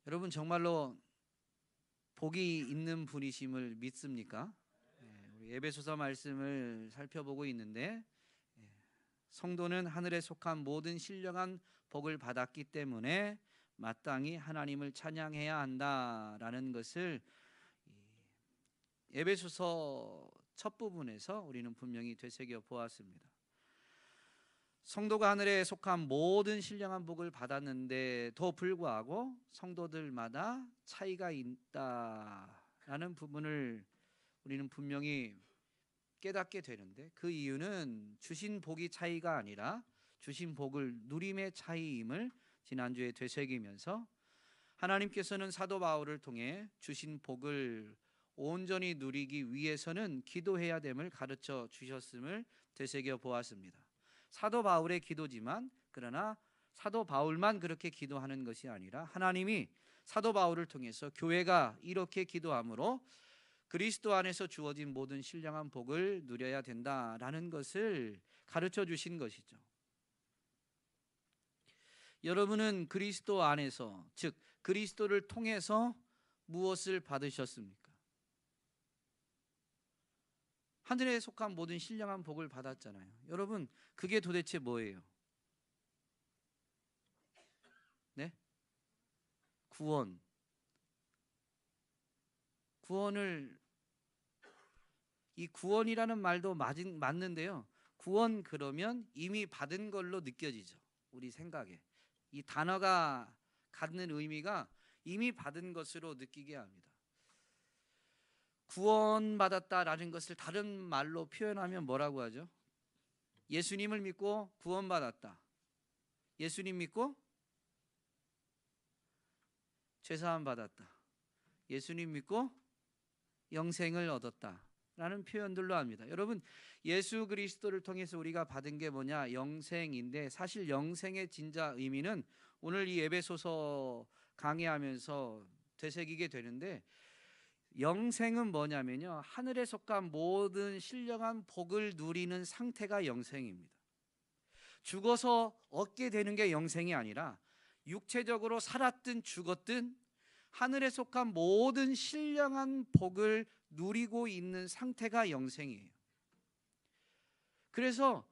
여러분 정말로 복이 있는 분이심을 믿습니까? 우리 에베소서 말씀을 살펴보고 있는데 성도는 하늘에 속한 모든 신령한 복을 받았기 때문에 마땅히 하나님을 찬양해야 한다라는 것을 에베소서 첫 부분에서 우리는 분명히 되새겨 보았습니다. 성도가 하늘에 속한 모든 신령한 복을 받았는데도 불구하고 성도들마다 차이가 있다라는 부분을 우리는 분명히 깨닫게 되는데, 그 이유는 주신 복이 차이가 아니라 주신 복을 누림의 차이임을 지난주에 되새기면서, 하나님께서는 사도 바울을 통해 주신 복을 온전히 누리기 위해서는 기도해야 됨을 가르쳐 주셨음을 되새겨 보았습니다. 사도 바울의 기도지만, 그러나 사도 바울만 그렇게 기도하는 것이 아니라 하나님이 사도 바울을 통해서 교회가 이렇게 기도함으로 그리스도 안에서 주어진 모든 신령한 복을 누려야 된다라는 것을 가르쳐 주신 것이죠. 여러분은 그리스도 안에서, 즉 그리스도를 통해서 무엇을 받으셨습니까? 하늘에 속한 모든 신령한 복을 받았잖아요. 여러분, 그게 도대체 뭐예요? 네? 구원. 이 구원이라는 말도 맞는데요. 구원 그러면 이미 받은 걸로 느껴지죠. 우리 생각에. 이 단어가 갖는 의미가 이미 받은 것으로 느끼게 합니다. 구원받았다라는 것을 다른 말로 표현하면 뭐라고 하죠? 예수님을 믿고 구원받았다. 예수님 믿고 죄사함 받았다. 예수님 믿고 영생을 얻었다 라는 표현들로 합니다. 여러분, 예수 그리스도를 통해서 우리가 받은 게 뭐냐? 영생인데, 사실 영생의 진짜 의미는 오늘 이 에베소서 강의하면서 되새기게 되는데, 영생은 뭐냐면요, 하늘에 속한 모든 신령한 복을 누리는 상태가 영생입니다. 죽어서 얻게 되는 게 영생이 아니라 육체적으로 살았든 죽었든 하늘에 속한 모든 신령한 복을 누리고 있는 상태가 영생이에요. 그래서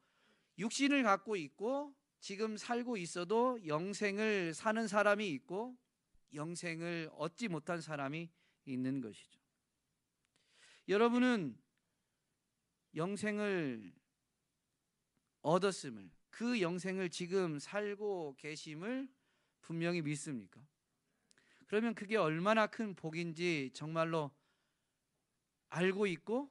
육신을 갖고 있고 지금 살고 있어도 영생을 사는 사람이 있고 영생을 얻지 못한 사람이 있는 것이죠. 여러분은 영생을 얻었음을, 그 영생을 지금 살고 계심을 분명히 믿습니까? 그러면 그게 얼마나 큰 복인지 정말로 알고 있고,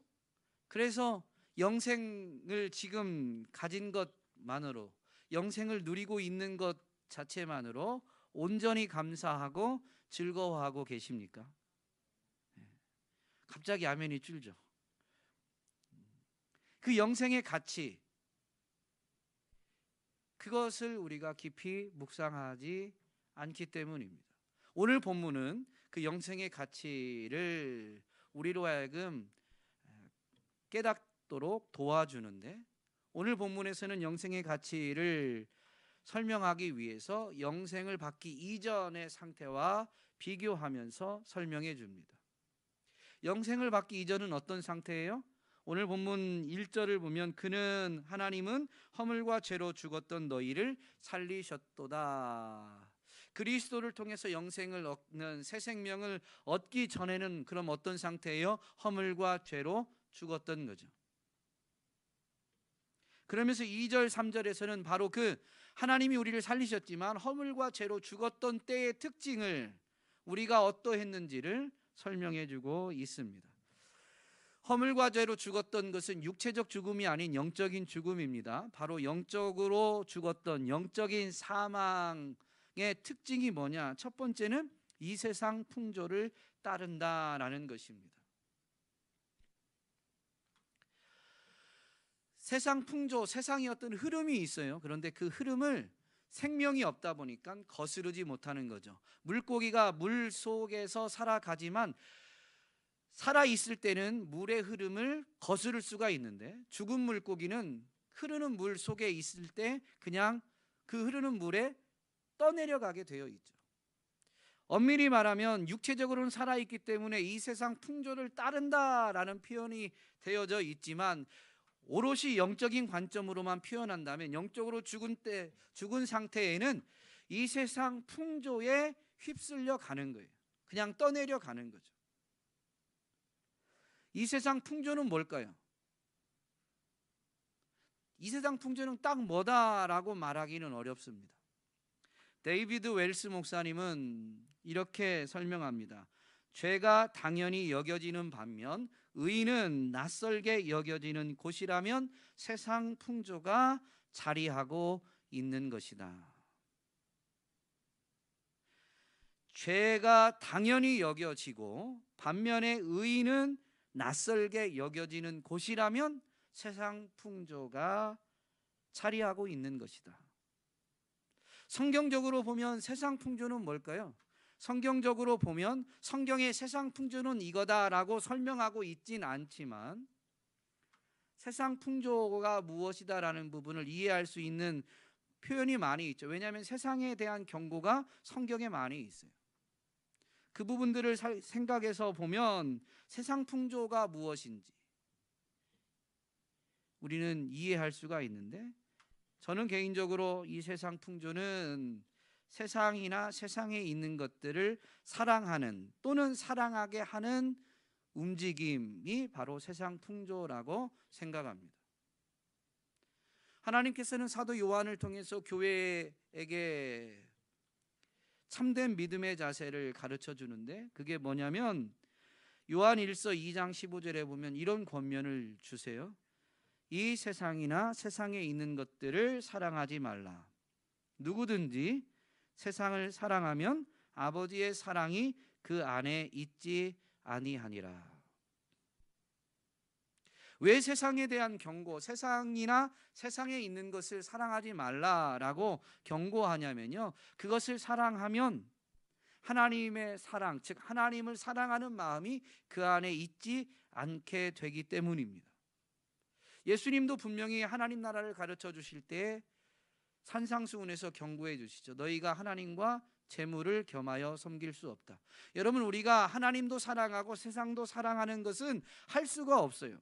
그래서 영생을 지금 가진 것만으로, 영생을 누리고 있는 것 자체만으로 온전히 감사하고 즐거워하고 계십니까? 갑자기 아멘이 줄죠. 그 영생의 가치, 그것을 우리가 깊이 묵상하지 않기 때문입니다. 오늘 본문은 그 영생의 가치를 우리로 하여금 깨닫도록 도와주는데, 오늘 본문에서는 영생의 가치를 설명하기 위해서 영생을 받기 이전의 상태와 비교하면서 설명해 줍니다. 영생을 받기 이전은 어떤 상태예요? 오늘 본문 1절을 보면, 그는 하나님은 허물과 죄로 죽었던 너희를 살리셨도다. 그리스도를 통해서 영생을 얻는 새 생명을 얻기 전에는 그럼 어떤 상태예요? 허물과 죄로 죽었던 거죠. 그러면서 2절 3절에서는 바로 그 하나님이 우리를 살리셨지만 허물과 죄로 죽었던 때의 특징을, 우리가 어떠했는지를 설명해 주고 있습니다. 허물과 죄로 죽었던 것은 육체적 죽음이 아닌 영적인 죽음입니다. 바로 영적으로 죽었던 영적인 사망의 특징이 뭐냐? 첫 번째는 이 세상 풍조를 따른다라는 것입니다. 세상 풍조, 세상의 어떤 흐름이 있어요. 그런데 그 흐름을 생명이 없다 보니까 거스르지 못하는 거죠. 물고기가 물 속에서 살아가지만 살아있을 때는 물의 흐름을 거스를 수가 있는데, 죽은 물고기는 흐르는 물 속에 있을 때 그냥 그 흐르는 물에 떠내려가게 되어 있죠. 엄밀히 말하면 육체적으로는 살아있기 때문에 이 세상 풍조를 따른다라는 표현이 되어져 있지만, 오롯이 영적인 관점으로만 표현한다면, 영적으로 죽은 상태에는 이 세상 풍조에 휩쓸려 가는 거예요. 그냥 떠내려 가는 거죠. 이 세상 풍조는 뭘까요? 이 세상 풍조는 딱 뭐다라고 말하기는 어렵습니다. 데이비드 웰스 목사님은 이렇게 설명합니다. 죄가 당연히 여겨지는 반면 의는 낯설게 여겨지는 곳이라면 세상 풍조가 자리하고 있는 것이다. 죄가 당연히 여겨지고 반면에 의는 낯설게 여겨지는 곳이라면 세상 풍조가 자리하고 있는 것이다. 성경적으로 보면 세상 풍조는 뭘까요? 성경적으로 보면 성경의 세상 풍조는 이거다라고 설명하고 있진 않지만, 세상 풍조가 무엇이다라는 부분을 이해할 수 있는 표현이 많이 있죠. 왜냐하면 세상에 대한 경고가 성경에 많이 있어요. 그 부분들을 생각해서 보면 세상 풍조가 무엇인지 우리는 이해할 수가 있는데, 저는 개인적으로 이 세상 풍조는 세상이나 세상에 있는 것들을 사랑하는 또는 사랑하게 하는 움직임이 바로 세상 풍조라고 생각합니다. 하나님께서는 사도 요한을 통해서 교회에게 참된 믿음의 자세를 가르쳐 주는데, 그게 뭐냐면 요한 1서 2장 15절에 보면 이런 권면을 주세요. 이 세상이나 세상에 있는 것들을 사랑하지 말라. 누구든지 세상을 사랑하면 아버지의 사랑이 그 안에 있지 아니하니라. 왜 세상에 대한 경고, 세상이나 세상에 있는 것을 사랑하지 말라라고 경고하냐면요, 그것을 사랑하면 하나님의 사랑, 즉 하나님을 사랑하는 마음이 그 안에 있지 않게 되기 때문입니다. 예수님도 분명히 하나님 나라를 가르쳐 주실 때 산상수훈에서 경고해 주시죠. 너희가 하나님과 재물을 겸하여 섬길 수 없다. 여러분, 우리가 하나님도 사랑하고 세상도 사랑하는 것은 할 수가 없어요.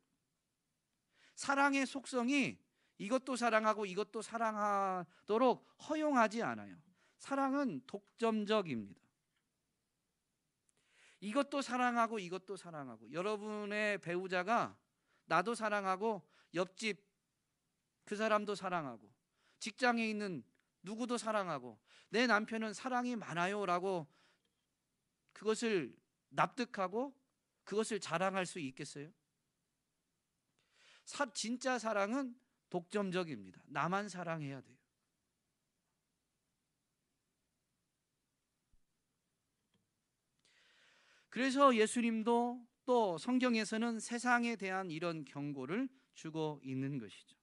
사랑의 속성이 이것도 사랑하고 이것도 사랑하도록 허용하지 않아요. 사랑은 독점적입니다. 이것도 사랑하고 이것도 사랑하고, 여러분의 배우자가 나도 사랑하고 옆집 그 사람도 사랑하고 직장에 있는 누구도 사랑하고 내 남편은 사랑이 많아요 라고 그것을 납득하고 그것을 자랑할 수 있겠어요? 진짜 사랑은 독점적입니다. 나만 사랑해야 돼요. 그래서 예수님도 또 성경에서는 세상에 대한 이런 경고를 주고 있는 것이죠.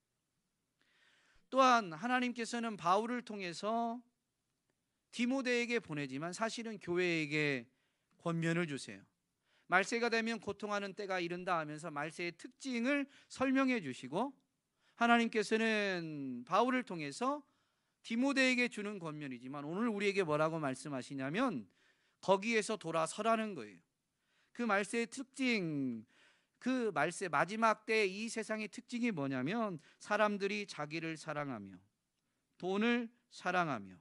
또한 하나님께서는 바울을 통해서 디모데에게 보내지만 사실은 교회에게 권면을 주세요. 말세가 되면 고통하는 때가 이른다 하면서 말세의 특징을 설명해 주시고, 하나님께서는 바울을 통해서 디모데에게 주는 권면이지만 오늘 우리에게 뭐라고 말씀하시냐면 거기에서 돌아서라는 거예요. 그 말세의 특징, 그 말세 마지막 때 이 세상의 특징이 뭐냐면 사람들이 자기를 사랑하며 돈을 사랑하며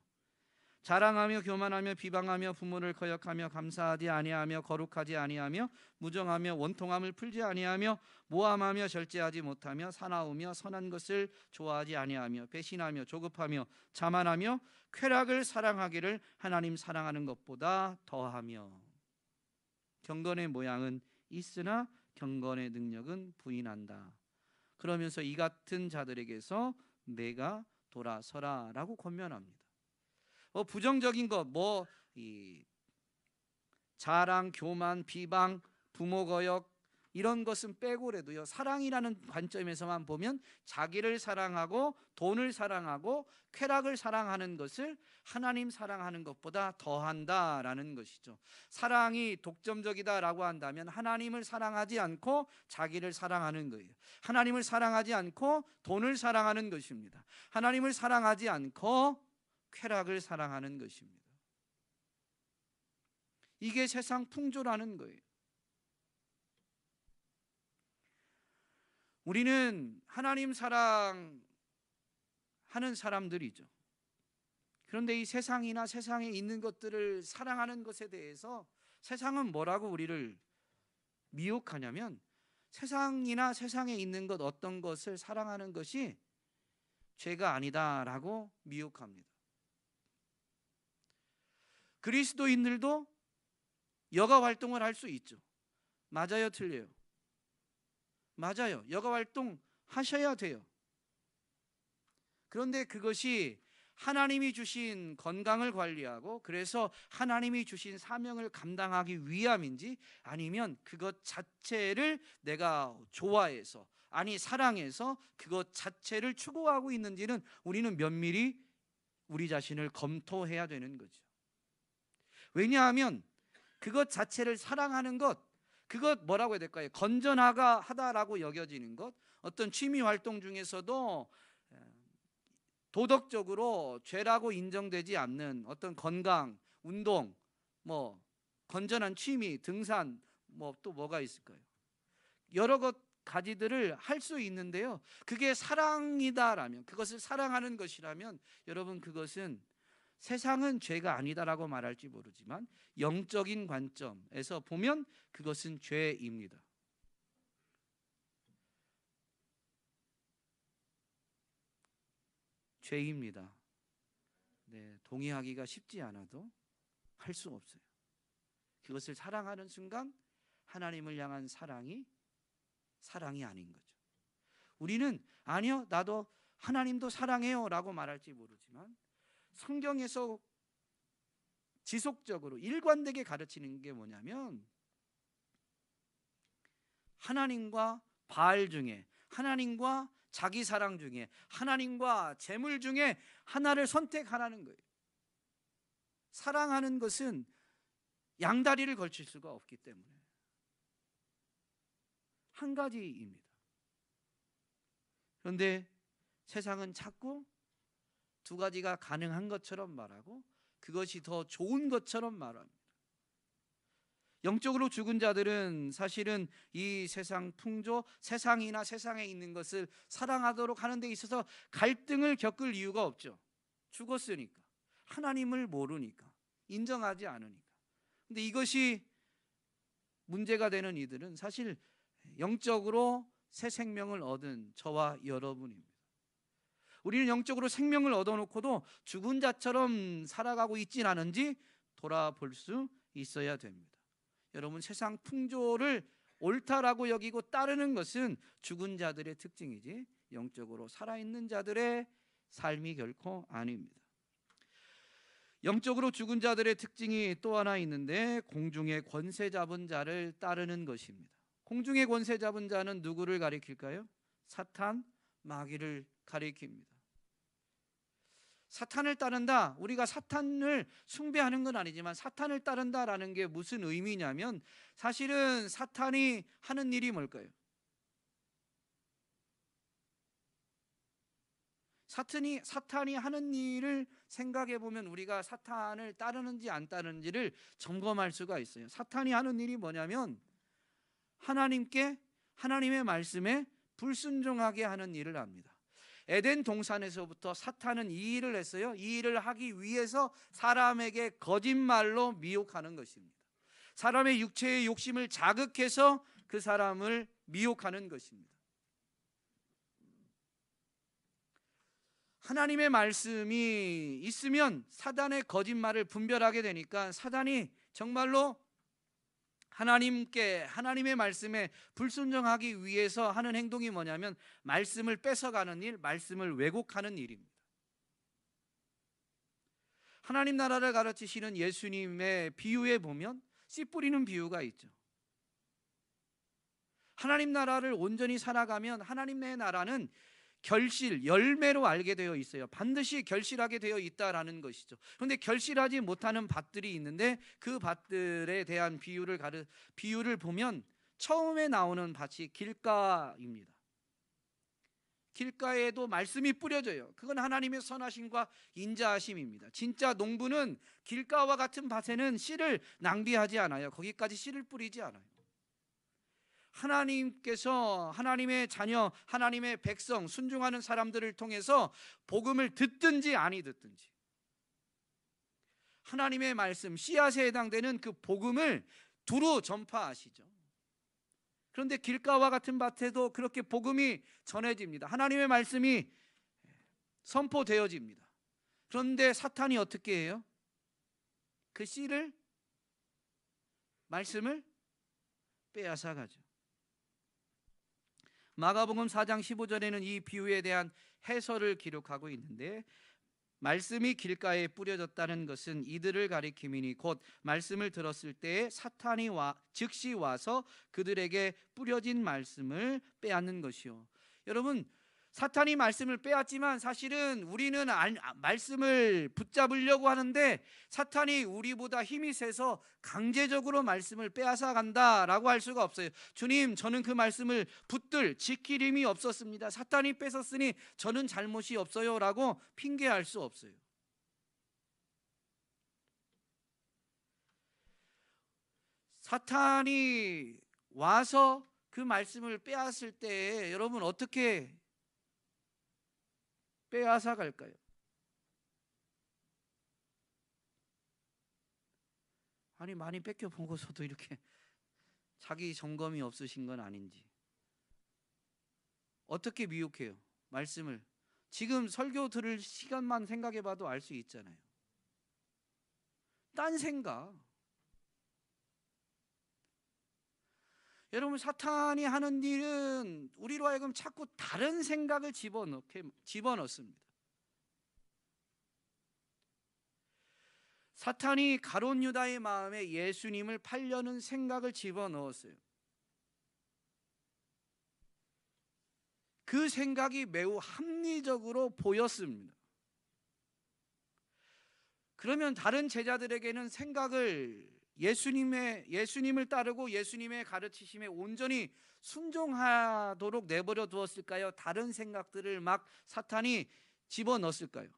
자랑하며 교만하며 비방하며 부모를 거역하며 감사하지 아니하며 거룩하지 아니하며 무정하며 원통함을 풀지 아니하며 모함하며 절제하지 못하며 사나우며 선한 것을 좋아하지 아니하며 배신하며 조급하며 자만하며 쾌락을 사랑하기를 하나님 사랑하는 것보다 더하며, 경건의 모양은 있으나 경건의 능력은 부인한다. 그러면서 이 같은 자들에게서 내가 돌아서라라고 권면합니다. 부정적인 것, 자랑, 교만, 비방, 부모 거역 이런 것은 빼고라도요, 사랑이라는 관점에서만 보면 자기를 사랑하고 돈을 사랑하고 쾌락을 사랑하는 것을 하나님 사랑하는 것보다 더한다라는 것이죠. 사랑이 독점적이다라고 한다면 하나님을 사랑하지 않고 자기를 사랑하는 거예요. 하나님을 사랑하지 않고 돈을 사랑하는 것입니다. 하나님을 사랑하지 않고 쾌락을 사랑하는 것입니다. 이게 세상 풍조라는 거예요. 우리는 하나님 사랑하는 사람들이죠. 그런데 이 세상이나 세상에 있는 것들을 사랑하는 것에 대해서 세상은 뭐라고 우리를 미혹하냐면, 세상이나 세상에 있는 것 어떤 것을 사랑하는 것이 죄가 아니다라고 미혹합니다. 그리스도인들도 여가 활동을 할 수 있죠. 맞아요, 틀려요? 맞아요. 여가 활동 하셔야 돼요. 그런데 그것이 하나님이 주신 건강을 관리하고 그래서 하나님이 주신 사명을 감당하기 위함인지, 아니면 그것 자체를 내가 좋아해서, 아니 사랑해서 그것 자체를 추구하고 있는지는 우리는 면밀히 우리 자신을 검토해야 되는 거죠. 왜냐하면 그것 자체를 사랑하는 것, 그것 뭐라고 해야 될까요? 건전하다라고 여겨지는 것, 어떤 취미 활동 중에서도 도덕적으로 죄라고 인정되지 않는 어떤 건강, 운동, 뭐 건전한 취미, 등산, 뭐 또 뭐가 있을까요? 여러 가지들을 할 수 있는데요, 그게 사랑이다라면, 그것을 사랑하는 것이라면, 여러분 그것은 세상은 죄가 아니다라고 말할지 모르지만 영적인 관점에서 보면 그것은 죄입니다. 죄입니다. 네, 동의하기가 쉽지 않아도 할 수 없어요. 그것을 사랑하는 순간 하나님을 향한 사랑이 아닌 거죠. 우리는 아니요, 나도 하나님도 사랑해요 라고 말할지 모르지만 성경에서 지속적으로 일관되게 가르치는 게 뭐냐면, 하나님과 바알 중에, 하나님과 자기 사랑 중에, 하나님과 재물 중에 하나를 선택하라는 거예요. 사랑하는 것은 양다리를 걸칠 수가 없기 때문에 한 가지입니다. 그런데 세상은 자꾸 두 가지가 가능한 것처럼 말하고 그것이 더 좋은 것처럼 말합니다. 영적으로 죽은 자들은 사실은 이 세상 풍조, 세상이나 세상에 있는 것을 사랑하도록 하는 데 있어서 갈등을 겪을 이유가 없죠. 죽었으니까, 하나님을 모르니까, 인정하지 않으니까. 근데 이것이 문제가 되는 이들은 사실 영적으로 새 생명을 얻은 저와 여러분입니다. 우리는 영적으로 생명을 얻어놓고도 죽은 자처럼 살아가고 있진 않은지 돌아볼 수 있어야 됩니다. 여러분, 세상 풍조를 옳다라고 여기고 따르는 것은 죽은 자들의 특징이지 영적으로 살아있는 자들의 삶이 결코 아닙니다. 영적으로 죽은 자들의 특징이 또 하나 있는데, 공중의 권세 잡은 자를 따르는 것입니다. 공중의 권세 잡은 자는 누구를 가리킬까요? 사탄, 마귀를 가리킵니다. 사탄을 따른다, 우리가 사탄을 숭배하는 건 아니지만 사탄을 따른다라는 게 무슨 의미냐면, 사실은 사탄이 하는 일이 뭘까요? 사탄이 하는 일을 생각해 보면 우리가 사탄을 따르는지 안 따르는지를 점검할 수가 있어요. 사탄이 하는 일이 뭐냐면, 하나님의 말씀에 불순종하게 하는 일을 합니다. 에덴 동산에서부터 사탄은 이 일을 했어요. 이 일을 하기 위해서 사람에게 거짓말로 미혹하는 것입니다. 사람의 육체의 욕심을 자극해서 그 사람을 미혹하는 것입니다. 하나님의 말씀이 있으면 사단의 거짓말을 분별하게 되니까, 사단이 정말로 하나님의 말씀에 불순종하기 위해서 하는 행동이 뭐냐면, 말씀을 뺏어가는 일, 말씀을 왜곡하는 일입니다. 하나님 나라를 가르치시는 예수님의 비유에 보면 씨 뿌리는 비유가 있죠. 하나님 나라를 온전히 살아가면 하나님의 나라는 열매로 알게 되어 있어요. 반드시 결실하게 되어 있다라는 것이죠. 그런데 결실하지 못하는 밭들이 있는데, 그 밭들에 대한 비유를 보면 처음에 나오는 밭이 길가입니다. 길가에도 말씀이 뿌려져요. 그건 하나님의 선하심과 인자하심입니다. 진짜 농부는 길가와 같은 밭에는 씨를 낭비하지 않아요. 거기까지 씨를 뿌리지 않아요. 하나님께서 하나님의 자녀, 하나님의 백성, 순종하는 사람들을 통해서 복음을 듣든지 아니 듣든지 하나님의 말씀, 씨앗에 해당되는 그 복음을 두루 전파하시죠. 그런데 길가와 같은 밭에도 그렇게 복음이 전해집니다. 하나님의 말씀이 선포되어집니다. 그런데 사탄이 어떻게 해요? 그 씨를, 말씀을 빼앗아 가죠. 마가복음 4장 15절에는 이 비유에 대한 해설을 기록하고 있는데, 말씀이 길가에 뿌려졌다는 것은 이들을 가리킴이니 곧 말씀을 들었을 때에 사탄이 즉시 와서 그들에게 뿌려진 말씀을 빼앗는 것이요. 여러분, 사탄이 말씀을 빼앗지만 사실은 우리는 말씀을 붙잡으려고 하는데 사탄이 우리보다 힘이 세서 강제적으로 말씀을 빼앗아 간다라고 할 수가 없어요. 주님, 저는 그 말씀을 붙들 지킬 힘이 없었습니다. 사탄이 뺏었으니 저는 잘못이 없어요 라고 핑계할 수 없어요. 사탄이 와서 그 말씀을 빼앗을 때 여러분 어떻게 빼앗아 갈까요? 아니, 많이 뺏겨 보고서도 이렇게 자기 점검이 없으신 건 아닌지. 어떻게 미혹해요? 말씀을. 지금 설교 들을 시간만 생각해 봐도 알 수 있잖아요. 딴 생각. 여러분, 사탄이 하는 일은 우리로 하여금 자꾸 다른 생각을 집어넣습니다. 사탄이 가룟 유다의 마음에 예수님을 팔려는 생각을 집어넣었어요. 그 생각이 매우 합리적으로 보였습니다. 그러면 다른 제자들에게는 생각을 예수님을 따르고 예수님의 가르치심에 온전히 순종하도록 내버려 두었을까요? 다른 생각들을 막 사탄이 집어넣었을까요?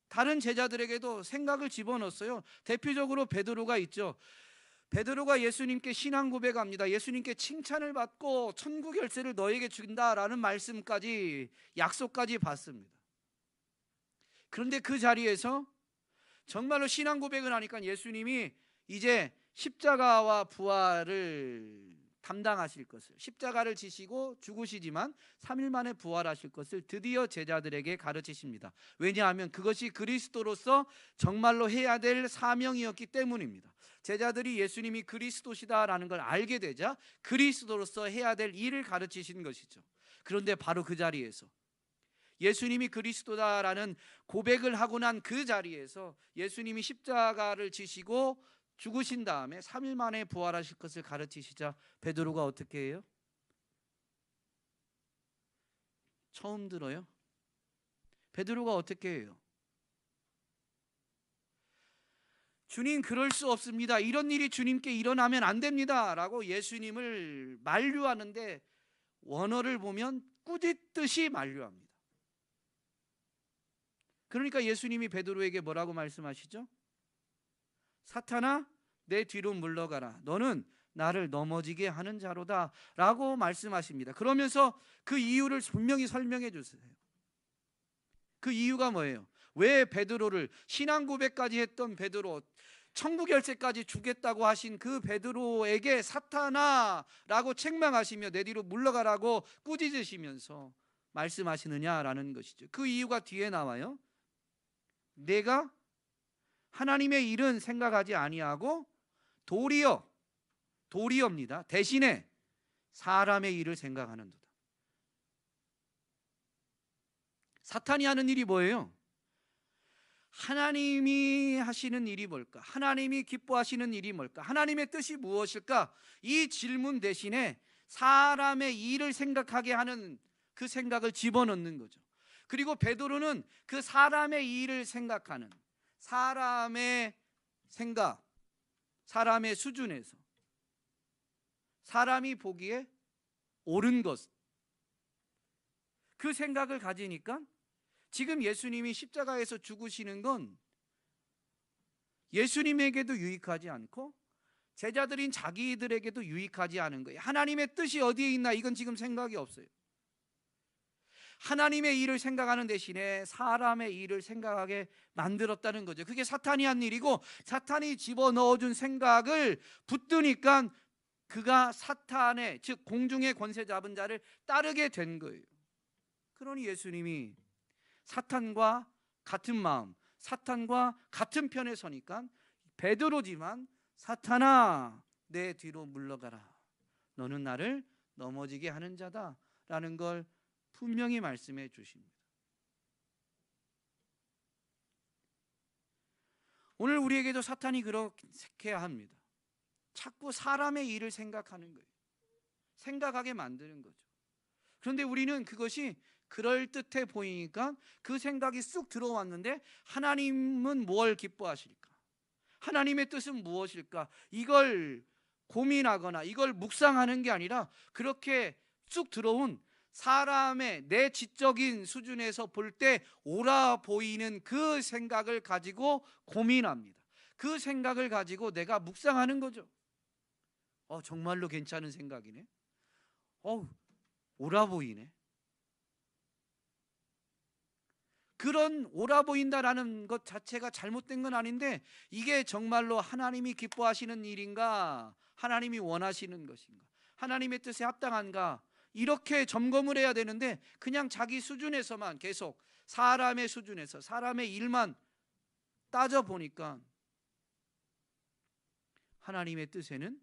다른 제자들에게도 생각을 집어넣었어요. 대표적으로 베드로가 있죠. 베드로가 예수님께 신앙 고백합니다. 예수님께 칭찬을 받고 천국 열쇠를 너에게 준다라는 말씀까지, 약속까지 받습니다. 그런데 그 자리에서 정말로 신앙 고백을 하니까 예수님이 이제 십자가와 부활을 담당하실 것을, 십자가를 지시고 죽으시지만 3일 만에 부활하실 것을 드디어 제자들에게 가르치십니다. 왜냐하면 그것이 그리스도로서 정말로 해야 될 사명이었기 때문입니다. 제자들이 예수님이 그리스도시다라는 걸 알게 되자 그리스도로서 해야 될 일을 가르치신 것이죠. 그런데 바로 그 자리에서 예수님이 그리스도다라는 고백을 하고 난 그 자리에서 예수님이 십자가를 지시고 죽으신 다음에 3일 만에 부활하실 것을 가르치시자 베드로가 어떻게 해요? 처음 들어요? 베드로가 어떻게 해요? 주님, 그럴 수 없습니다. 이런 일이 주님께 일어나면 안 됩니다 라고 예수님을 만류하는데, 원어를 보면 꾸짖듯이 만류합니다. 그러니까 예수님이 베드로에게 뭐라고 말씀하시죠? 사탄아, 내 뒤로 물러가라. 너는 나를 넘어지게 하는 자로다 라고 말씀하십니다. 그러면서 그 이유를 분명히 설명해 주세요. 그 이유가 뭐예요? 왜 베드로를, 신앙 고백까지 했던 베드로, 천국 열쇠까지 주겠다고 하신 그 베드로에게 사탄아 라고 책망하시며 내 뒤로 물러가라고 꾸짖으시면서 말씀하시느냐라는 것이죠. 그 이유가 뒤에 나와요. 내가 하나님의 일은 생각하지 아니하고 도리어입니다. 대신에 사람의 일을 생각하는도다. 사탄이 하는 일이 뭐예요? 하나님이 하시는 일이 뭘까? 하나님이 기뻐하시는 일이 뭘까? 하나님의 뜻이 무엇일까? 이 질문 대신에 사람의 일을 생각하게 하는 그 생각을 집어넣는 거죠. 그리고 베드로는 그 사람의 일을 생각하는, 사람의 생각, 사람의 수준에서 사람이 보기에 옳은 것, 그 생각을 가지니까 지금 예수님이 십자가에서 죽으시는 건 예수님에게도 유익하지 않고 제자들인 자기들에게도 유익하지 않은 거예요. 하나님의 뜻이 어디에 있나 이건 지금 생각이 없어요. 하나님의 일을 생각하는 대신에 사람의 일을 생각하게 만들었다는 거죠. 그게 사탄이 한 일이고 사탄이 집어넣어준 생각을 붙드니까 그가 사탄의, 즉 공중의 권세 잡은 자를 따르게 된 거예요. 그러니 예수님이 사탄과 같은 마음, 사탄과 같은 편에 서니까 베드로지만 사탄아 내 뒤로 물러가라. 너는 나를 넘어지게 하는 자다라는 걸 분명히 말씀해 주십니다. 오늘 우리에게도 사탄이 그렇게 합니다. 자꾸 사람의 일을 생각하는 거예요. 생각하게 만드는 거죠. 그런데 우리는 그것이 그럴듯해 보이니까 그 생각이 쑥 들어왔는데 하나님은 뭘 기뻐하실까? 하나님의 뜻은 무엇일까? 이걸 고민하거나 이걸 묵상하는 게 아니라 그렇게 쑥 들어온 사람의 내 지적인 수준에서 볼 때 옳아 보이는 그 생각을 가지고 고민합니다. 그 생각을 가지고 내가 묵상하는 거죠. 정말로 괜찮은 생각이네. 옳아 보이네. 그런 옳아 보인다라는 것 자체가 잘못된 건 아닌데 이게 정말로 하나님이 기뻐하시는 일인가? 하나님이 원하시는 것인가? 하나님의 뜻에 합당한가? 이렇게 점검을 해야 되는데 그냥 자기 수준에서만 계속 사람의 수준에서 사람의 일만 따져보니까 하나님의 뜻에는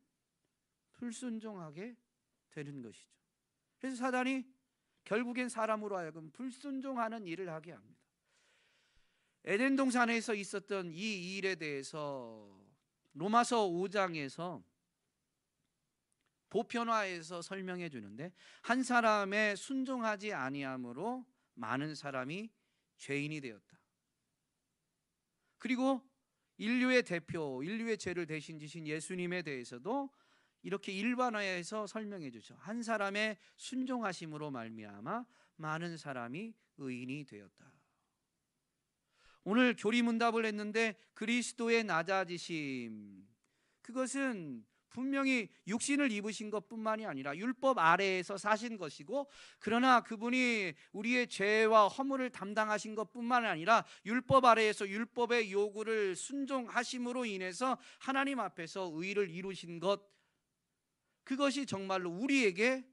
불순종하게 되는 것이죠. 그래서 사단이 결국엔 사람으로 하여금 불순종하는 일을 하게 합니다. 에덴 동산에서 있었던 이 일에 대해서 로마서 5장에서 보편화해서 설명해 주는데 한 사람의 순종하지 아니함으로 많은 사람이 죄인이 되었다. 그리고 인류의 대표, 인류의 죄를 대신 지신 예수님에 대해서도 이렇게 일반화해서 설명해 주죠. 한 사람의 순종하심으로 말미암아 많은 사람이 의인이 되었다. 오늘 교리문답을 했는데 그리스도의 낮아지심, 그것은 분명히 육신을 입으신 것뿐만이 아니라 율법 아래에서 사신 것이고, 그러나 그분이 우리의 죄와 허물을 담당하신 것뿐만 아니라 율법 아래에서 율법의 요구를 순종하심으로 인해서 하나님 앞에서 의를 이루신 것, 그것이 정말로 우리에게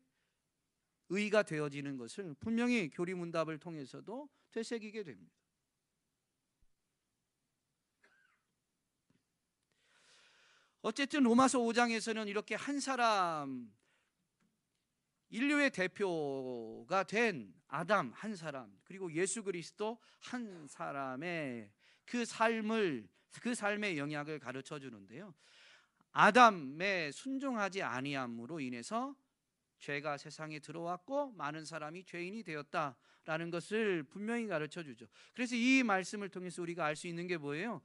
의가 되어지는 것을 분명히 교리문답을 통해서도 되새기게 됩니다. 어쨌든 로마서 5장에서는 이렇게 한 사람, 인류의 대표가 된 아담 한 사람, 그리고 예수 그리스도 한 사람의 그 삶의 영향을 가르쳐 주는데요. 아담의 순종하지 아니함으로 인해서 죄가 세상에 들어왔고 많은 사람이 죄인이 되었다라는 것을 분명히 가르쳐 주죠. 그래서 이 말씀을 통해서 우리가 알 수 있는 게 뭐예요?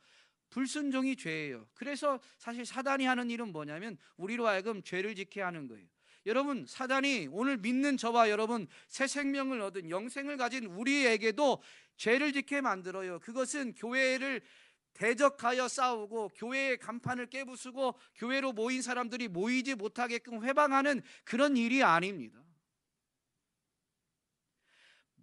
불순종이 죄예요. 그래서 사실 사단이 하는 일은 뭐냐면 우리로 하여금 죄를 짓게 하는 거예요. 여러분, 사단이 오늘 믿는 저와 여러분 새 생명을 얻은 영생을 가진 우리에게도 죄를 짓게 만들어요. 그것은 교회를 대적하여 싸우고 교회의 간판을 깨부수고 교회로 모인 사람들이 모이지 못하게끔 회방하는 그런 일이 아닙니다.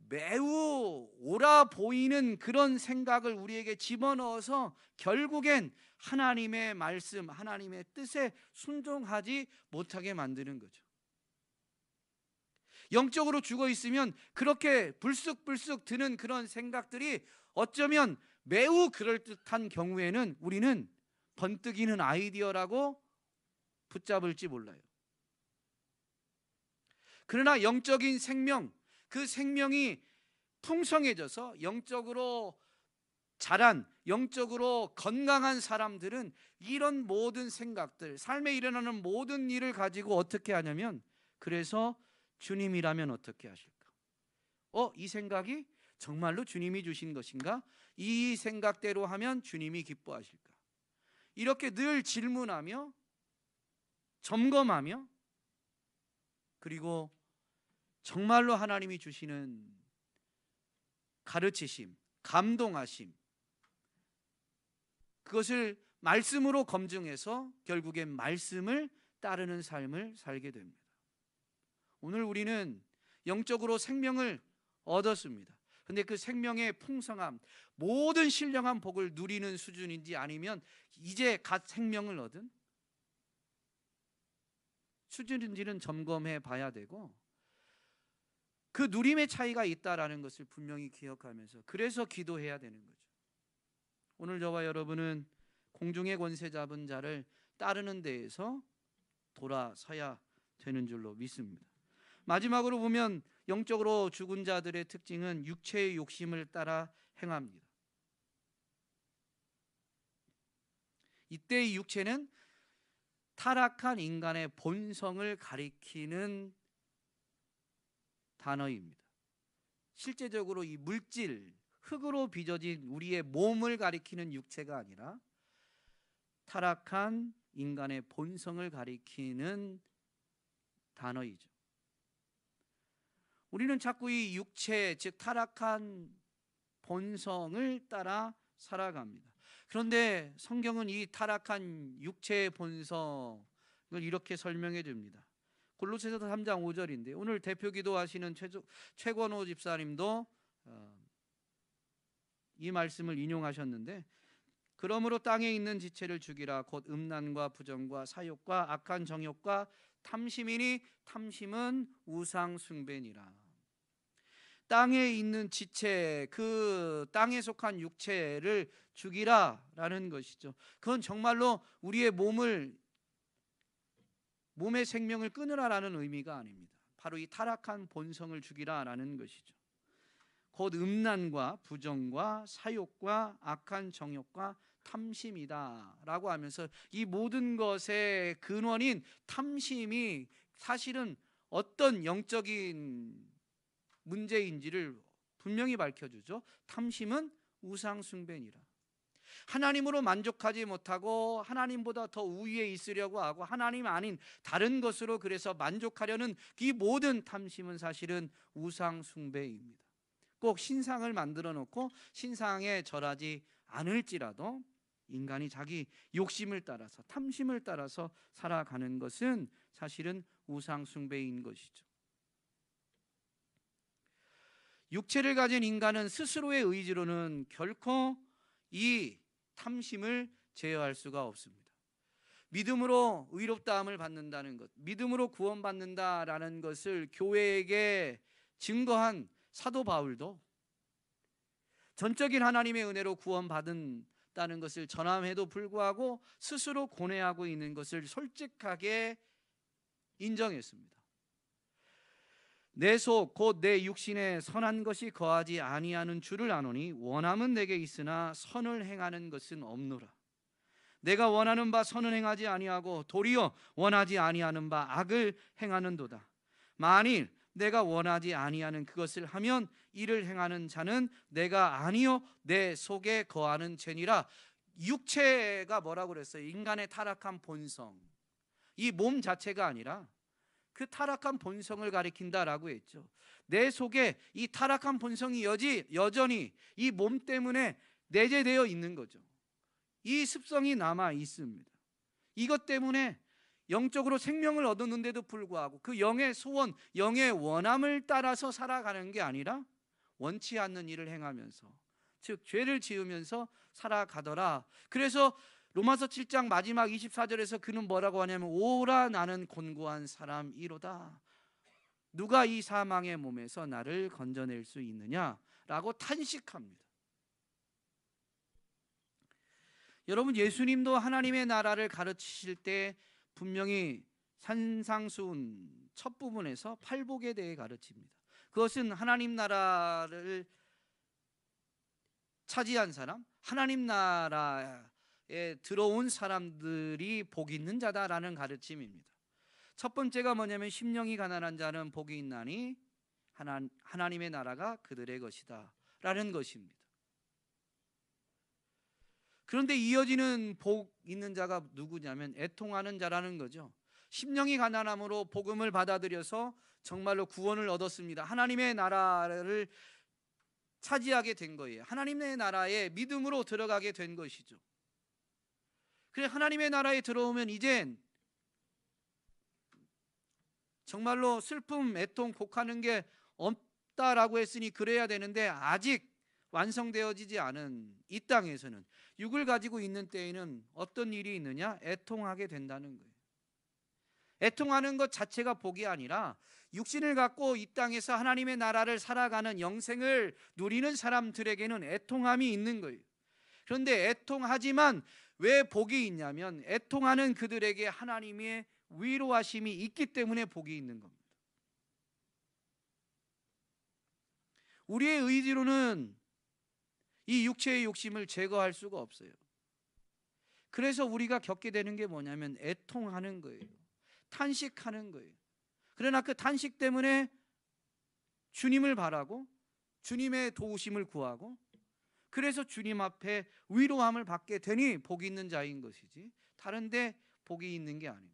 매우 옳아 보이는 그런 생각을 우리에게 집어넣어서 결국엔 하나님의 말씀, 하나님의 뜻에 순종하지 못하게 만드는 거죠. 영적으로 죽어 있으면 그렇게 불쑥불쑥 드는 그런 생각들이 어쩌면 매우 그럴듯한 경우에는 우리는 번뜩이는 아이디어라고 붙잡을지 몰라요. 그러나 영적인 생명, 그 생명이 풍성해져서 영적으로 자란, 영적으로 건강한 사람들은 이런 모든 생각들, 삶에 일어나는 모든 일을 가지고 어떻게 하냐면, 그래서 주님이라면 어떻게 하실까? 이 생각이 정말로 주님이 주신 것인가? 이 생각대로 하면 주님이 기뻐하실까? 이렇게 늘 질문하며 점검하며, 그리고 정말로 하나님이 주시는 가르치심, 감동하심, 그것을 말씀으로 검증해서 결국엔 말씀을 따르는 삶을 살게 됩니다. 오늘 우리는 영적으로 생명을 얻었습니다. 근데 그 생명의 풍성함, 모든 신령한 복을 누리는 수준인지 아니면 이제 갓 생명을 얻은 수준인지는 점검해 봐야 되고, 그 누림의 차이가 있다라는 것을 분명히 기억하면서 그래서 기도해야 되는 거죠. 오늘 저와 여러분은 공중의 권세 잡은 자를 따르는 데에서 돌아서야 되는 줄로 믿습니다. 마지막으로 보면 영적으로 죽은 자들의 특징은 육체의 욕심을 따라 행합니다. 이때의 육체는 타락한 인간의 본성을 가리키는 단어입니다. 실제적으로 이 물질, 흙으로 빚어진 우리의 몸을 가리키는 육체가 아니라 타락한 인간의 본성을 가리키는 단어이죠. 우리는 자꾸 이 육체, 즉 타락한 본성을 따라 살아갑니다. 그런데 성경은 이 타락한 육체의 본성을 이렇게 설명해 줍니다. 골로새서 3장 5절인데 오늘 대표 기도하시는 최권호 집사님도 이 말씀을 인용하셨는데, 그러므로 땅에 있는 지체를 죽이라. 곧 음란과 부정과 사욕과 악한 정욕과 탐심이니 탐심은 우상 숭배니라. 땅에 있는 지체, 그 땅에 속한 육체를 죽이라라는 것이죠. 그건 정말로 우리의 몸의 생명을 끊으라라는 의미가 아닙니다. 바로 이 타락한 본성을 죽이라라는 것이죠. 곧 음란과 부정과 사욕과 악한 정욕과 탐심이다라고 하면서 이 모든 것의 근원인 탐심이 사실은 어떤 영적인 문제인지를 분명히 밝혀주죠. 탐심은 우상 숭배니라. 하나님으로 만족하지 못하고 하나님보다 더 우위에 있으려고 하고 하나님 아닌 다른 것으로 그래서 만족하려는 이 모든 탐심은 사실은 우상 숭배입니다. 꼭 신상을 만들어 놓고 신상에 절하지 않을지라도 인간이 자기 욕심을 따라서 탐심을 따라서 살아가는 것은 사실은 우상 숭배인 것이죠. 육체를 가진 인간은 스스로의 의지로는 결코 이 탐심을 제어할 수가 없습니다. 믿음으로 의롭다함을 받는다는 것, 믿음으로 구원받는다라는 것을 교회에게 증거한 사도 바울도 전적인 하나님의 은혜로 구원받은다는 것을 전함에도 불구하고 스스로 고뇌하고 있는 것을 솔직하게 인정했습니다. 내 속 곧 내 육신에 선한 것이 거하지 아니하는 줄을 아노니 원함은 내게 있으나 선을 행하는 것은 없노라. 내가 원하는 바 선은 행하지 아니하고 도리어 원하지 아니하는 바 악을 행하는도다. 만일 내가 원하지 아니하는 그것을 하면 이를 행하는 자는 내가 아니요 내 속에 거하는 죄니라. 육체가 뭐라고 그랬어요? 인간의 타락한 본성, 이 몸 자체가 아니라 그 타락한 본성을 가리킨다라고 했죠. 내 속에 이 타락한 본성이 여전히 이 몸 때문에 내재되어 있는 거죠. 이 습성이 남아 있습니다. 이것 때문에 영적으로 생명을 얻었는데도 불구하고 그 영의 소원, 영의 원함을 따라서 살아가는 게 아니라 원치 않는 일을 행하면서, 즉 죄를 지으면서 살아가더라. 그래서 로마서 7장 마지막 24절에서 그는 뭐라고 하냐면 오라 나는 곤고한 사람이로다. 누가 이 사망의 몸에서 나를 건져낼 수 있느냐라고 탄식합니다. 여러분, 예수님도 하나님의 나라를 가르치실 때 분명히 산상수훈 첫 부분에서 팔복에 대해 가르칩니다. 그것은 하나님 나라를 차지한 사람, 하나님 나라에 들어온 사람들이 복이 있는 자다라는 가르침입니다. 첫 번째가 뭐냐면 심령이 가난한 자는 복이 있나니 하나님의 나라가 그들의 것이다 라는 것입니다. 그런데 이어지는 복 있는 자가 누구냐면 애통하는 자라는 거죠. 심령이 가난함으로 복음을 받아들여서 정말로 구원을 얻었습니다. 하나님의 나라를 차지하게 된 거예요. 하나님의 나라에 믿음으로 들어가게 된 것이죠. 그래, 하나님의 나라에 들어오면 이젠 정말로 슬픔, 애통, 곡하는 게 없다라고 했으니 그래야 되는데, 아직 완성되어지지 않은 이 땅에서는, 육을 가지고 있는 때에는 어떤 일이 있느냐? 애통하게 된다는 거예요. 애통하는 것 자체가 복이 아니라 육신을 갖고 이 땅에서 하나님의 나라를 살아가는 영생을 누리는 사람들에게는 애통함이 있는 거예요. 그런데 애통하지만 왜 복이 있냐면, 애통하는 그들에게 하나님의 위로하심이 있기 때문에 복이 있는 겁니다. 우리의 의지로는 이 육체의 욕심을 제거할 수가 없어요. 그래서 우리가 겪게 되는 게 뭐냐면 애통하는 거예요. 탄식하는 거예요. 그러나 그 탄식 때문에 주님을 바라고 주님의 도우심을 구하고, 그래서 주님 앞에 위로함을 받게 되니 복이 있는 자인 것이지, 다른데 복이 있는 게 아닙니다.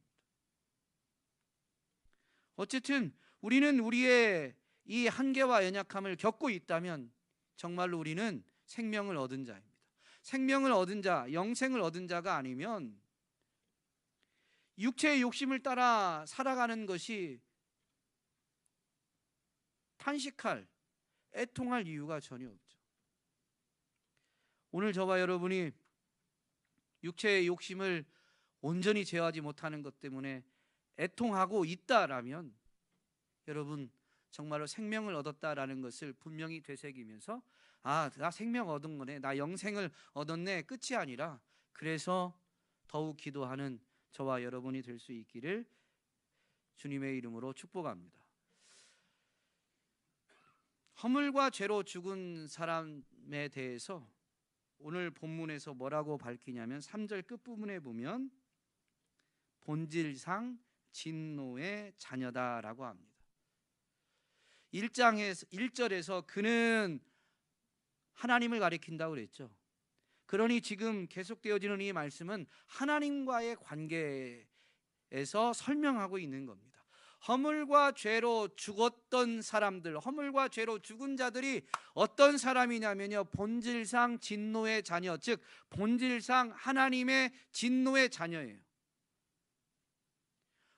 어쨌든 우리는 우리의 이 한계와 연약함을 겪고 있다면 정말로 우리는 생명을 얻은 자입니다. 생명을 얻은 자, 영생을 얻은 자가 아니면 육체의 욕심을 따라 살아가는 것이 탄식할, 애통할 이유가 전혀 없죠. 오늘 저와 여러분이 육체의 욕심을 온전히 제어하지 못하는 것 때문에 애통하고 있다라면, 여러분 정말로 생명을 얻었다라는 것을 분명히 되새기면서, 아, 나 생명 얻은 거네, 나 영생을 얻었네, 끝이 아니라 그래서 더욱 기도하는 저와 여러분이 될 수 있기를 주님의 이름으로 축복합니다. 허물과 죄로 죽은 사람에 대해서 오늘 본문에서 뭐라고 밝히냐면, 3절 끝부분에 보면 본질상 진노의 자녀다라고 합니다. 1절에서 그는 하나님을 가리킨다고 그랬죠. 그러니 지금 계속되어지는 이 말씀은 하나님과의 관계에서 설명하고 있는 겁니다. 허물과 죄로 죽었던 사람들, 허물과 죄로 죽은 자들이 어떤 사람이냐면요, 본질상 진노의 자녀, 즉 본질상 하나님의 진노의 자녀예요.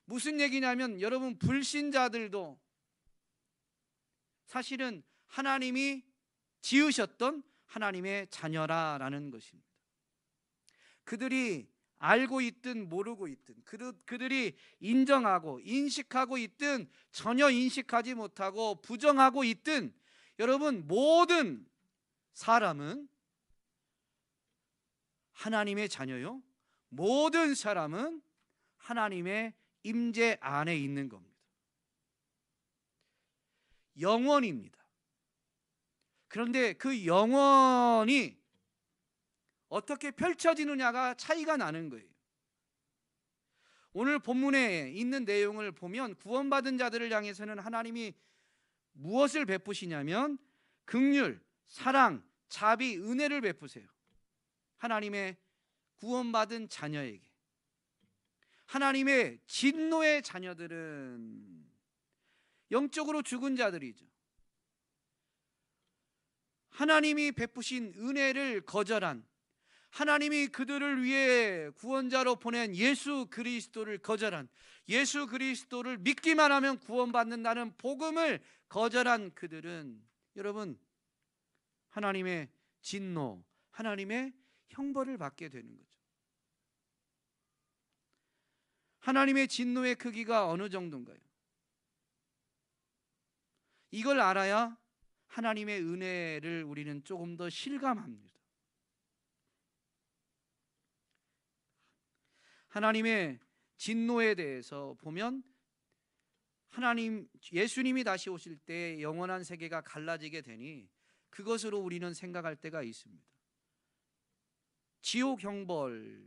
무슨 얘기냐면, 여러분 불신자들도 사실은 하나님이 지으셨던 하나님의 자녀라라는 것입니다. 그들이 알고 있든 모르고 있든, 그들이 인정하고 인식하고 있든 전혀 인식하지 못하고 부정하고 있든, 여러분 모든 사람은 하나님의 자녀요, 모든 사람은 하나님의 임재 안에 있는 겁니다. 영원입니다. 그런데 그 영원이 어떻게 펼쳐지느냐가 차이가 나는 거예요. 오늘 본문에 있는 내용을 보면 구원받은 자들을 향해서는 하나님이 무엇을 베푸시냐면 긍휼, 사랑, 자비, 은혜를 베푸세요. 하나님의 구원받은 자녀에게. 하나님의 진노의 자녀들은 영적으로 죽은 자들이죠. 하나님이 베푸신 은혜를 거절한, 하나님이 그들을 위해 구원자로 보낸 예수 그리스도를 거절한, 예수 그리스도를 믿기만 하면 구원받는다는 복음을 거절한 그들은 여러분 하나님의 진노, 하나님의 형벌을 받게 되는 거죠. 하나님의 진노의 크기가 어느 정도인가요? 이걸 알아야 하나님의 은혜를 우리는 조금 더 실감합니다. 하나님의 진노에 대해서 보면, 예수님이 다시 오실 때 영원한 세계가 갈라지게 되니 그것으로 우리는 생각할 때가 있습니다. 지옥 형벌,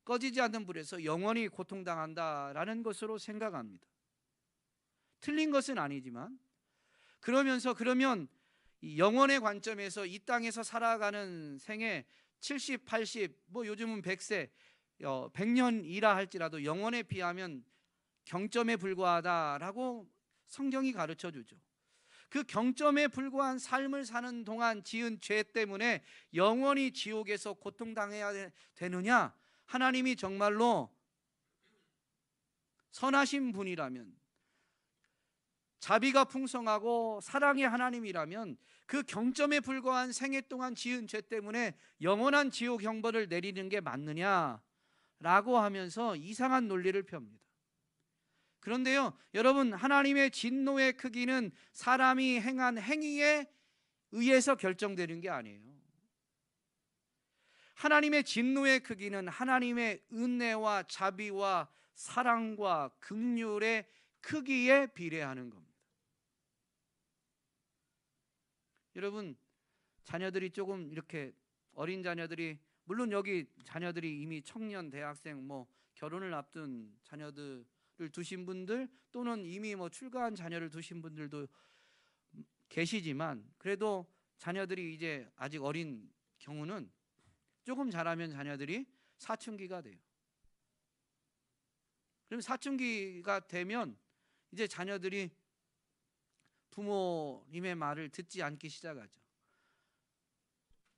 꺼지지 않는 불에서 영원히 고통당한다라는 것으로 생각합니다. 틀린 것은 아니지만, 그러면 영원의 관점에서 이 땅에서 살아가는 생애 70, 80, 요즘은 100세, 100년이라 할지라도 영원에 비하면 경점에 불과하다라고 성경이 가르쳐 주죠. 그 경점에 불과한 삶을 사는 동안 지은 죄 때문에 영원히 지옥에서 고통당해야 되느냐? 하나님이 정말로 선하신 분이라면, 자비가 풍성하고 사랑의 하나님이라면 그 경점에 불과한 생애 동안 지은 죄 때문에 영원한 지옥 형벌을 내리는 게 맞느냐라고 하면서 이상한 논리를 펴옵니다. 그런데요, 여러분, 하나님의 진노의 크기는 사람이 행한 행위에 의해서 결정되는 게 아니에요. 하나님의 진노의 크기는 하나님의 은혜와 자비와 사랑과 긍휼의 크기에 비례하는 겁니다. 여러분, 자녀들이 조금 이렇게 어린 자녀들이, 물론 여기 자녀들이 이미 청년, 대학생, 결혼을 앞둔 자녀들을 두신 분들, 또는 이미 출가한 자녀를 두신 분들도 계시지만, 그래도 자녀들이 이제 아직 어린 경우는 조금 자라면 자녀들이 사춘기가 돼요. 그럼 사춘기가 되면 이제 자녀들이 부모님의 말을 듣지 않기 시작하죠.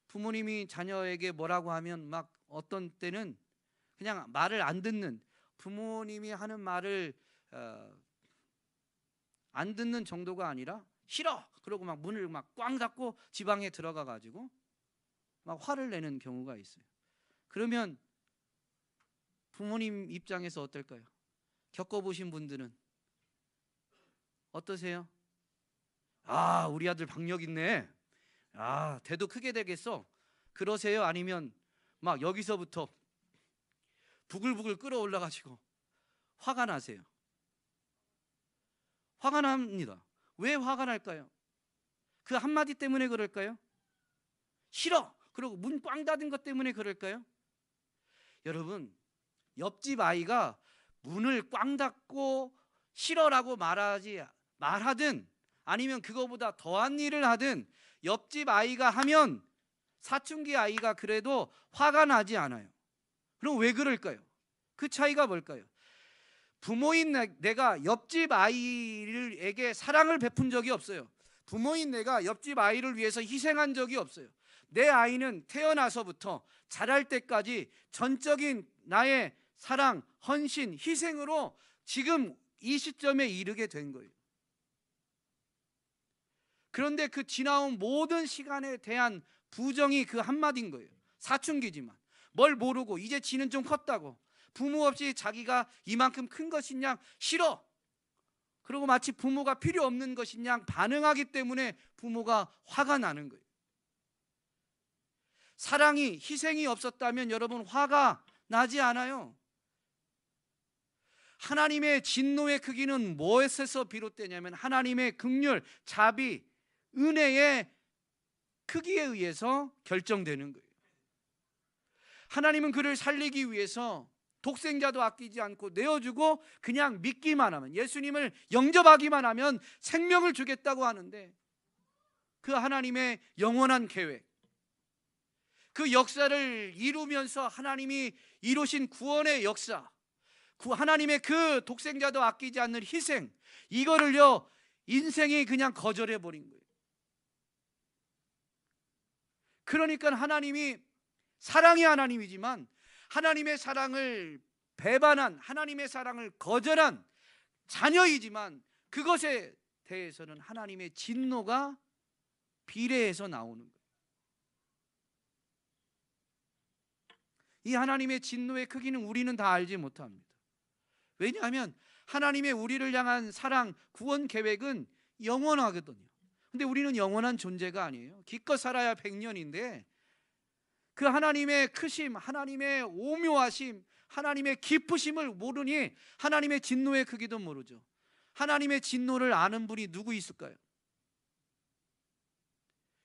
부모님이 자녀에게 뭐라고 하면 막 어떤 때는 그냥 말을 안 듣는, 부모님이 하는 말을 안 듣는 정도가 아니라 싫어! 그러고 막 문을 막 꽝 닫고 지방에 들어가 가지고 막 화를 내는 경우가 있어요. 그러면 부모님 입장에서 어떨까요? 겪어보신 분들은 어떠세요? 아, 우리 아들 박력 있네. 아, 대도 크게 되겠어. 그러세요? 아니면 막 여기서부터 부글부글 끓어올라 가지고 화가 나세요? 화가 납니다. 왜 화가 날까요? 그 한마디 때문에 그럴까요? 싫어! 그리고 문 꽝 닫은 것 때문에 그럴까요? 여러분, 옆집 아이가 문을 꽝 닫고 싫어라고 말하든 아니면 그거보다 더한 일을 하든 옆집 아이가 하면 사춘기 아이가 그래도 화가 나지 않아요. 그럼 왜 그럴까요? 그 차이가 뭘까요? 부모인 내가 옆집 아이에게 사랑을 베푼 적이 없어요. 부모인 내가 옆집 아이를 위해서 희생한 적이 없어요. 내 아이는 태어나서부터 자랄 때까지 전적인 나의 사랑, 헌신, 희생으로 지금 이 시점에 이르게 된 거예요. 그런데 그 지나온 모든 시간에 대한 부정이 그 한마디인 거예요. 사춘기지만 뭘 모르고 이제 지는 좀 컸다고 부모 없이 자기가 이만큼 큰 것인 양 싫어. 그리고 마치 부모가 필요 없는 것인 양 반응하기 때문에 부모가 화가 나는 거예요. 사랑이, 희생이 없었다면 여러분 화가 나지 않아요. 하나님의 진노의 크기는 무엇에서 비롯되냐면 하나님의 긍휼, 자비, 은혜의 크기에 의해서 결정되는 거예요. 하나님은 그를 살리기 위해서 독생자도 아끼지 않고 내어주고 그냥 믿기만 하면, 예수님을 영접하기만 하면 생명을 주겠다고 하는데, 그 하나님의 영원한 계획, 그 역사를 이루면서 하나님이 이루신 구원의 역사, 하나님의 그 독생자도 아끼지 않는 희생, 이거를요 인생이 그냥 거절해 버린 거예요. 그러니까 하나님이 사랑의 하나님이지만 하나님의 사랑을 배반한, 하나님의 사랑을 거절한 자녀이지만 그것에 대해서는 하나님의 진노가 비례해서 나오는 거예요. 이 하나님의 진노의 크기는 우리는 다 알지 못합니다. 왜냐하면 하나님의 우리를 향한 사랑, 구원 계획은 영원하거든요. 근데 우리는 영원한 존재가 아니에요. 기껏 살아야 100년인데 그 하나님의 크심, 하나님의 오묘하심, 하나님의 깊으심을 모르니 하나님의 진노의 크기도 모르죠. 하나님의 진노를 아는 분이 누구 있을까요?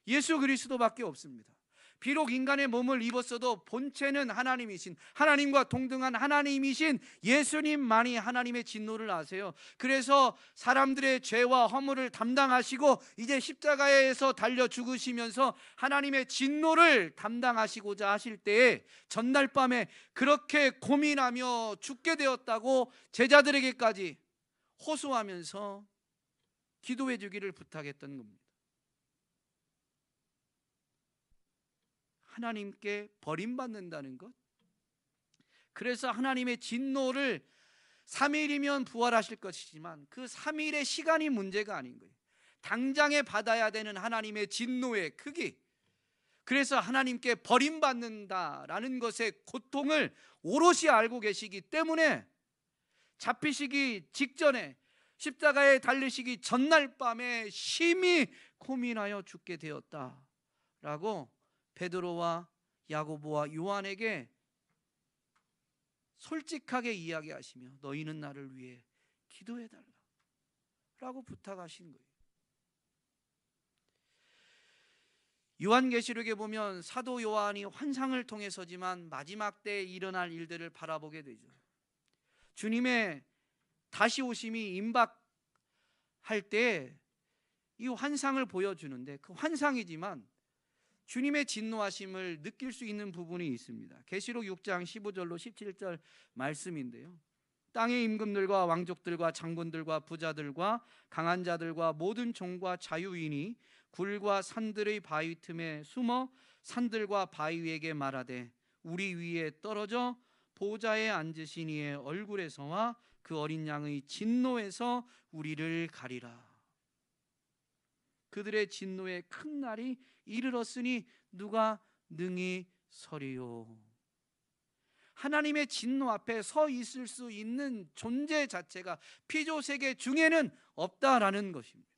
예수 그리스도밖에 없습니다. 비록 인간의 몸을 입었어도 본체는 하나님이신, 하나님과 동등한 하나님이신 예수님만이 하나님의 진노를 아세요. 그래서 사람들의 죄와 허물을 담당하시고 이제 십자가에서 달려 죽으시면서 하나님의 진노를 담당하시고자 하실 때에 전날 밤에 그렇게 고민하며 죽게 되었다고 제자들에게까지 호소하면서 기도해 주기를 부탁했던 겁니다. 하나님께 버림받는다는 것, 그래서 하나님의 진노를 3일이면 부활하실 것이지만 그 3일의 시간이 문제가 아닌 거예요. 당장에 받아야 되는 하나님의 진노의 크기, 그래서 하나님께 버림받는다라는 것의 고통을 오롯이 알고 계시기 때문에 잡히시기 직전에, 십자가에 달리시기 전날 밤에 심히 고민하여 죽게 되었다라고 베드로와 야고보와 요한에게 솔직하게 이야기하시며 너희는 나를 위해 기도해달라라고 부탁하신 거예요. 요한계시록에 보면 사도 요한이 환상을 통해서지만 마지막 때에 일어날 일들을 바라보게 되죠. 주님의 다시 오심이 임박할 때 이 환상을 보여주는데, 그 환상이지만 주님의 진노하심을 느낄 수 있는 부분이 있습니다. 계시록 6장 15절로 17절 말씀인데요, 땅의 임금들과 왕족들과 장군들과 부자들과 강한 자들과 모든 종과 자유인이 굴과 산들의 바위 틈에 숨어 산들과 바위 위에게 말하되 우리 위에 떨어져 보좌에 앉으신 이의 얼굴에서와 그 어린 양의 진노에서 우리를 가리라. 그들의 진노의 큰 날이 이르렀으니 누가 능히 서리요. 하나님의 진노 앞에 서 있을 수 있는 존재 자체가 피조세계 중에는 없다라는 것입니다.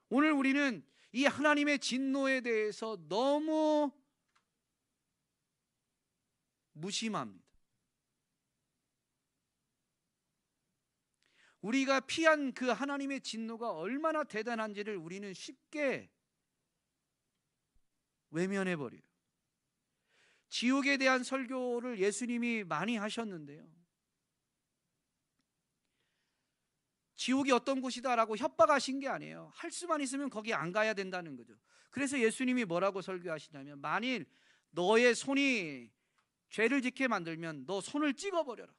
오늘 우리는 이 하나님의 진노에 대해서 너무 무심합니다. 우리가 피한 그 하나님의 진노가 얼마나 대단한지를 우리는 쉽게 외면해버려요. 지옥에 대한 설교를 예수님이 많이 하셨는데요, 지옥이 어떤 곳이다라고 협박하신 게 아니에요. 할 수만 있으면 거기 안 가야 된다는 거죠. 그래서 예수님이 뭐라고 설교하시냐면, 만일 너의 손이 죄를 짓게 만들면 너 손을 찍어버려라.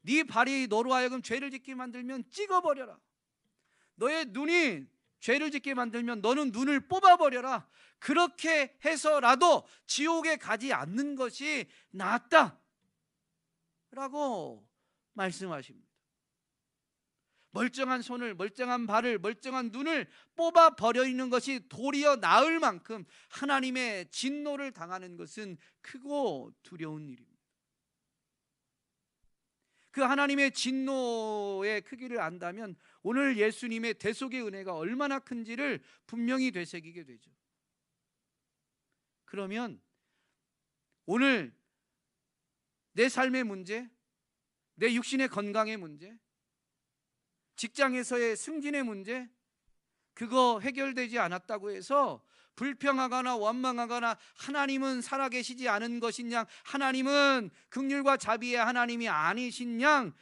네 발이 너로 하여금 죄를 짓게 만들면 찍어버려라. 너의 눈이 죄를 짓게 만들면 너는 눈을 뽑아버려라. 그렇게 해서라도 지옥에 가지 않는 것이 낫다 라고 말씀하십니다. 멀쩡한 손을, 멀쩡한 발을, 멀쩡한 눈을 뽑아버리는 것이 도리어 나을 만큼 하나님의 진노를 당하는 것은 크고 두려운 일입니다. 그 하나님의 진노의 크기를 안다면 오늘 예수님의 대속의 은혜가 얼마나 큰지를 분명히 되새기게 되죠. 그러면 오늘 내 삶의 문제, 내 육신의 건강의 문제, 직장에서의 승진의 문제, 그거 해결되지 않았다고 해서 불평하거나 원망하거나 하나님은 살아계시지 않은 것인 양, 하나님은 긍휼과 자비의 하나님이 아니신 양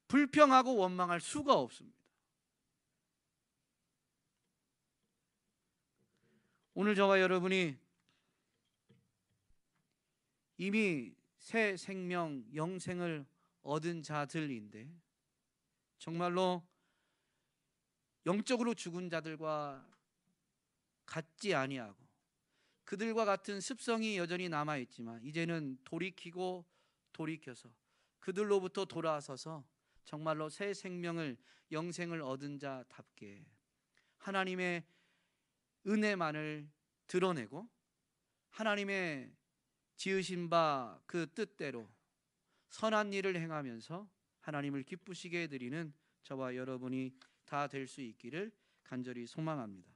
불평하고 원망할 수가 없습니다. 오늘 저와 여러분이 이미 새 생명, 영생을 얻은 자들인데, 정말로 영적으로 죽은 자들과 같지 아니하고 그들과 같은 습성이 여전히 남아있지만 이제는 돌이키고 돌이켜서 그들로부터 돌아서서 정말로 새 생명을, 영생을 얻은 자답게 하나님의 은혜만을 드러내고 하나님의 지으신 바 그 뜻대로 선한 일을 행하면서 하나님을 기쁘시게 해드리는 저와 여러분이 다 될 수 있기를 간절히 소망합니다.